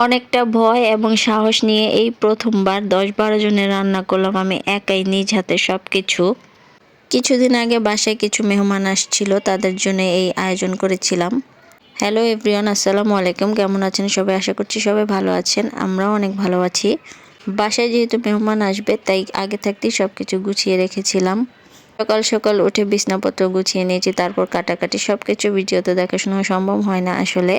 অনেকটা ভয় এবং সাহস নিয়ে এই প্রথমবার ১০-১২ জনের রান্না করলাম আমি একাই নিজ হাতে সবকিছু। কিছুদিন আগে বাসায় কিছু মেহমান আসছিল, তাদের জন্য এই আয়োজন করেছিলাম। হ্যালো এভরিওয়ান, আসসালামু আলাইকুম। কেমন আছেন সবাই? আশা করছি সবাই ভালো আছেন। আমরাও অনেক ভালো আছি। বাসায় যেহেতু মেহমান আসবে তাই আগে থাকতেই সবকিছু গুছিয়ে রেখেছিলাম। সকাল সকাল উঠে বিছানাপত্র গুছিয়ে নিয়েছি, তারপর কাটাকাটি সবকিছু ভিডিওতে দেখাশোনা সম্ভব হয় না আসলে।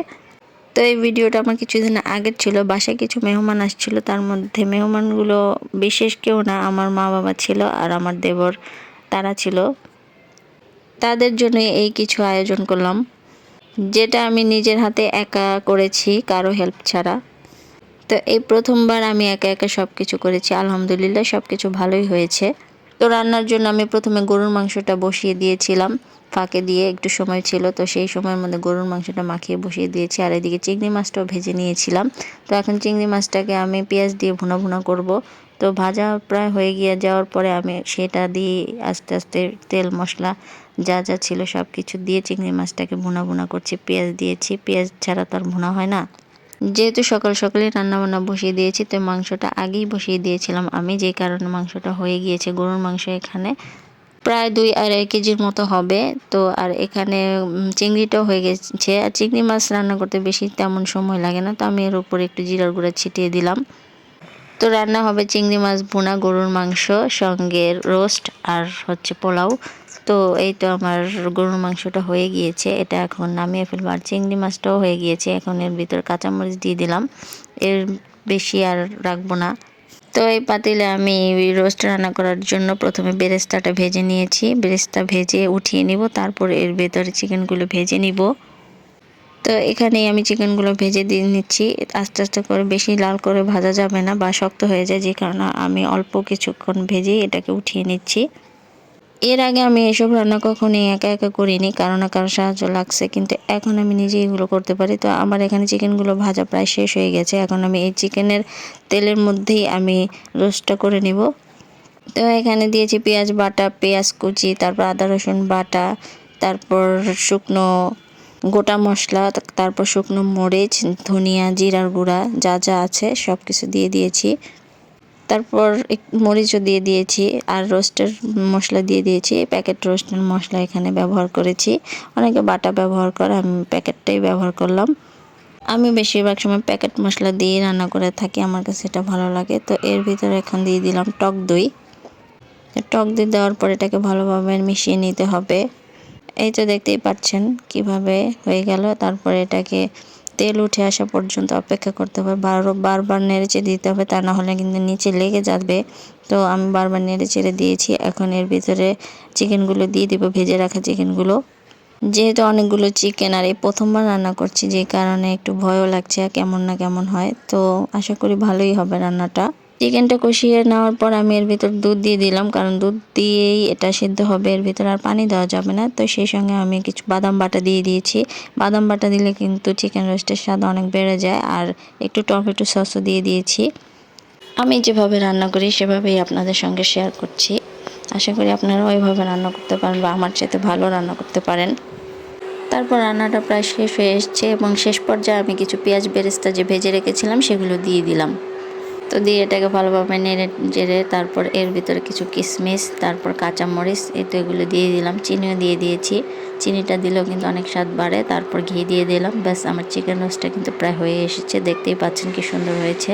তো এই ভিডিওটা আমার কিছুদিন আগের ছিল। বাসায় কিছু মেহমান আসছিল, তার মধ্যে মেহমানগুলো বিশেষ কেউ না, আমার মা বাবা ছিল আর আমার দেবর, তারা ছিল। তাদের জন্য এই কিছু আয়োজন করলাম, যেটা আমি নিজের হাতে একা করেছি, কারো হেল্প ছাড়া। তো এই প্রথমবার আমি একা একা সব কিছু করেছি। আলহামদুলিল্লাহ সব কিছু ভালোই হয়েছে। তো রান্নার জন্য আমি প্রথমে গরুর মাংসটা বসিয়ে দিয়েছিলাম, ফাঁকে দিয়ে একটু সময় ছিল, তো সেই সময়ের মধ্যে গরুর মাংসটা মাখিয়ে বসিয়ে দিয়েছি। আর এদিকে চিংড়ি মাছটাও ভেজে নিয়েছিলাম। তো এখন চিংড়ি মাছটাকে আমি পেঁয়াজ দিয়ে ভুনা ভুনা করব। তো ভাজা প্রায় হয়ে গিয়ে যাওয়ার পরে আমি সেটা দিয়ে আস্তে আস্তে তেল মশলা যা যা ছিল সব কিছু দিয়ে চিংড়ি মাছটাকে ভুনা ভুনা করছি। পেঁয়াজ দিয়েছি, পেঁয়াজ ছাড়া তো আর ভুনা হয় না। যেহেতু সকাল সকালে রান্নাবান্না বসিয়ে দিয়েছি, তো মাংসটা আগেই বসিয়ে দিয়েছিলাম আমি, যে কারণে মাংসটা হয়ে গিয়েছে। গরুর মাংস এখানে প্রায় ২-২.৫ কেজির মতো হবে। তো আর এখানে চিংড়িটাও হয়ে গেছে। আর চিংড়ি মাছ রান্না করতে বেশি তেমন সময় লাগে না, তো আমি এর উপরে একটু জিরার গুঁড়া ছিটিয়ে দিলাম। তো রান্না হবে চিংড়ি মাছ ভুনা, গরুর মাংস সঙ্গে রোস্ট আর হচ্ছে পোলাও। তো এই তো আমার গরুর মাংসটা হয়ে গিয়েছে, এটা এখন নামিয়ে ফেলবো। আর চিংড়ি মাছটাও হয়ে গিয়েছে, এখন এর ভিতর কাঁচামরিচ দিয়ে দিলাম। এর বেশি আর রাখবো না। তো এই পাতিলে আমি রোস্ট রান্না করার জন্য প্রথমে বেরেস্তাটা ভেজে নিয়েছি। বেরেস্তা ভেজে উঠিয়ে নিব, তারপর এর ভেতরে চিকেনগুলো ভেজে নিব। তো এখানেই আমি চিকেনগুলো ভেজে দিয়ে নিচ্ছি আস্তে আস্তে করে, বেশি লাল করে ভাজা যাবে না বা শক্ত হয়ে যায়, যে কারণে আমি অল্প কিছুক্ষণ ভেজেই এটাকে উঠিয়ে নিচ্ছি। এর আগে আমি এসব রান্না কখনোই একা একা করিনি, কারো না কারো সাহায্য লাগছে, কিন্তু এখন আমি নিজেই এগুলো করতে পারি। তো আমার এখানে চিকেনগুলো ভাজা প্রায় শেষ হয়ে গেছে। এখন আমি এই চিকেনের তেলের মধ্যেই আমি রোস্টটা করে নিব। তো এখানে দিয়েছি পেঁয়াজ বাটা, পেঁয়াজ কুচি, তারপর আদা রসুন বাটা, তারপর শুকনো গোটা মশলা, তারপর শুকনো মরিচ, ধনিয়া, জিরার গুঁড়া যা যা আছে সব কিছু দিয়ে দিয়েছি। তারপর মরিচও দিয়ে দিয়েছি আর রোস্টের মশলা দিয়ে দিয়েছি। প্যাকেট রোস্টের মশলা এখানে ব্যবহার করেছি। অনেকে বাটা ব্যবহার করে, আমি প্যাকেটটাই ব্যবহার করলাম। আমি বেশিরভাগ সময় প্যাকেট মশলা দিয়ে রান্না করে থাকি, আমার কাছে এটা ভালো লাগে। তো এর ভিতরে এখন দিয়ে দিলাম টক দই। টক দই দেওয়ার পর এটাকে ভালোভাবে মিশিয়ে নিতে হবে। এই তো দেখতেই পাচ্ছেন কিভাবে হয়ে গেল। তারপরে এটাকে তেল উঠে আসা পর্যন্ত অপেক্ষা করতে হবে, বারবার নেড়েচেড়ে দিতে হবে, তা না হলে কিন্তু নিচে লেগে যাবে। তো আমি বারবার নেড়েচেড়ে দিয়েছি। এখন এর ভিতরে চিকেনগুলো দিয়ে দিব, ভেজে রাখা চিকেনগুলো। যেহেতু অনেকগুলো চিকেন আর এই প্রথমবার রান্না করছি, যে কারণে একটু ভয়ও লাগছে কেমন না কেমন হয়। তো আশা করি ভালোই হবে রান্নাটা। চিকেনটা কষিয়ে নেওয়ার পর আমি এর ভিতর দুধ দিয়ে দিলাম, কারণ দুধ দিয়েই এটা সিদ্ধ হবে, এর ভিতর আর পানি দেওয়া যাবে না। তো সেই সঙ্গে আমি কিছু বাদাম বাটা দিয়ে দিয়েছি। বাদাম বাটা দিলে কিন্তু চিকেন রোস্টের স্বাদ অনেক বেড়ে যায়। আর একটু টমেটো সসও দিয়ে দিয়েছি। আমি যেভাবে রান্না করি সেভাবেই আপনাদের সঙ্গে শেয়ার করছি। আশা করি আপনারাও ওইভাবে রান্না করতে পারেন বা আমার চাইতে ভালো রান্না করতে পারেন। তারপর রান্নাটা প্রায় শেষ হয়ে এসছে এবং শেষ পর্যায়ে আমি কিছু পেঁয়াজ বেরেস্তা যে ভেজে রেখেছিলাম সেগুলো দিয়ে দিলাম। তো দিয়ে এটাকে ভালোভাবে নেড়ে চেড়ে তারপর এর ভিতরে কিছু কিশমিশ, তারপর কাঁচামরিচ, এই তো এগুলো দিয়ে দিলাম। চিনিও দিয়ে দিয়েছি, চিনিটা দিলেও কিন্তু অনেক স্বাদ বাড়ে। তারপর ঘি দিয়ে দিলাম। ব্যাস, আমার চিকেন রোস্টটা কিন্তু প্রায় হয়ে এসেছে, দেখতেই পাচ্ছেন কি সুন্দর হয়েছে।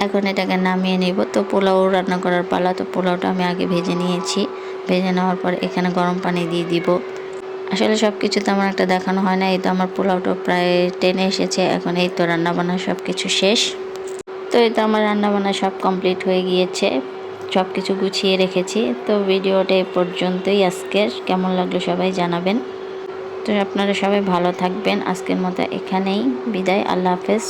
এখন এটাকে নামিয়ে নিব। তো পোলাও রান্না করার পালা। তো পোলাওটা আমি আগে ভেজে নিয়েছি। ভেজে নেওয়ার পর এখানে গরম পানি দিয়ে দিব। আসলে সব কিছু তেমন একটা দেখানো হয় না। এই তো আমার পোলাওটা প্রায় টেনে এসেছে। এখন এই তো রান্নাবান্না সব কিছু শেষ। তো এই তো আমার রান্নাবান্না সব কমপ্লিট হয়ে গিয়েছে, সব কিছু গুছিয়ে রেখেছি। তো ভিডিওটা এই পর্যন্তই আজকের। কেমন লাগলো সবাই জানাবেন। তো আপনারা সবাই ভালো থাকবেন। আজকের মতো এখানেই বিদায়। আল্লাহ হাফেজ।